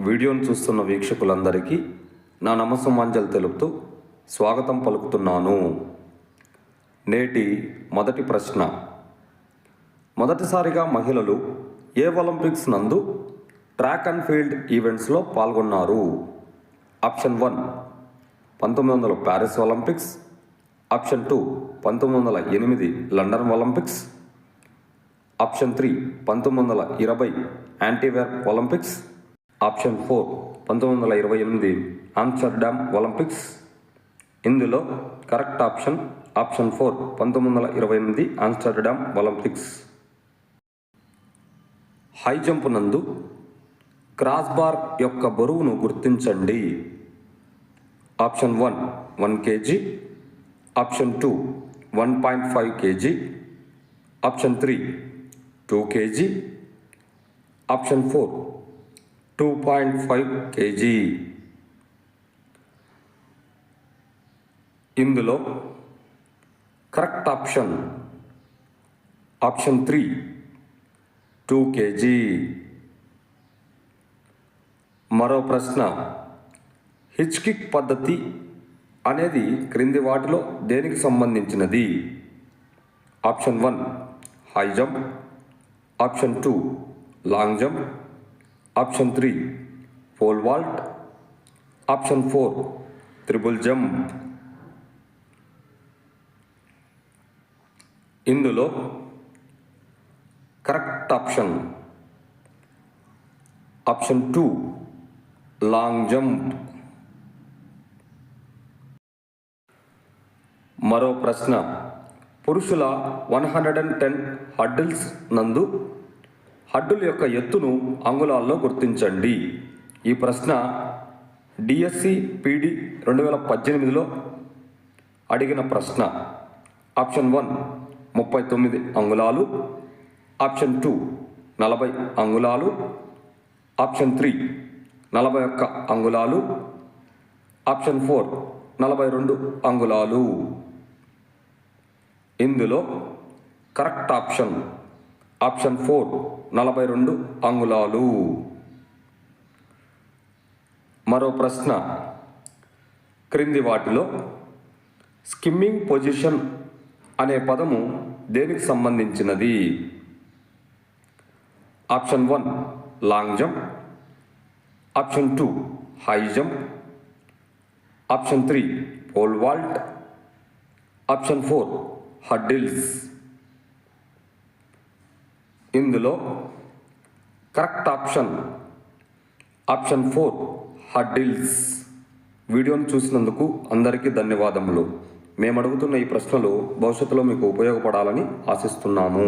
వీడియోను చూస్తున్న వీక్షకులందరికీ నా నమస్సుమాంజలు తెలుపుతూ స్వాగతం పలుకుతున్నాను. నేటి మొదటి ప్రశ్న. మొదటిసారిగా మహిళలు ఏ ఒలింపిక్స్ నందు ట్రాక్ అండ్ ఫీల్డ్ ఈవెంట్స్లో పాల్గొన్నారు? Option 1 1900 Paris Olympics, option 2 1908 London Olympics, option 3 1920 Antwerp Olympics, option 4 1928 Amsterdam Olympics. ఇందులో correct option 4 1928 Amsterdam Olympics. High jump నందు క్రాస్ బార్ యొక్క బరువును గుర్తించండి. Option 1 1 kg, option 2 1.5 kg, option 3 2 kg, option 4 2.5 kg. ఇందులో correct option 3 2 kg. మరో ప్రశ్న. Which kick పద్ధతి అనేది క్రింది వాటిలో దేనికి సంబంధించినది? Option 1 high jump, option 2 long jump, option 3 pole vault, option 4 triple jump. ఇందులో కరెక్ట్ ఆప్షన్ 2 లాంగ్ జంప్. మరో ప్రశ్న. పురుషుల 110 హర్డిల్స్ నందు హడ్డుల యొక్క ఎత్తును అంగుళాల్లో గుర్తించండి. ఈ ప్రశ్న డిఎస్సి పీడి 2018లో అడిగిన ప్రశ్న. ఆప్షన్ 1 39 అంగుళాలు, ఆప్షన్ 2 40 అంగుళాలు, ఆప్షన్ 3 41 అంగుళాలు, ఆప్షన్ 4 42 అంగుళాలు. ఇందులో కరెక్ట్ ఆప్షన్ 4 42 అంగుళాలు. మరో ప్రశ్న. క్రింది వాటిలో స్కిమ్మింగ్ పొజిషన్ అనే పదము దేనికి సంబంధించినది? Option 1 long jump, option 2 high jump, option 3 pole vault, option 4 hurdles. ఇందులో కరెక్ట్ ఆప్షన్ 4 హర్డిల్స్. వీడియోను చూసినందుకు అందరికీ ధన్యవాదములు. మేము అడుగుతున్న ఈ ప్రశ్నలు భవిష్యత్తులో మీకు ఉపయోగపడాలని ఆశిస్తున్నాము.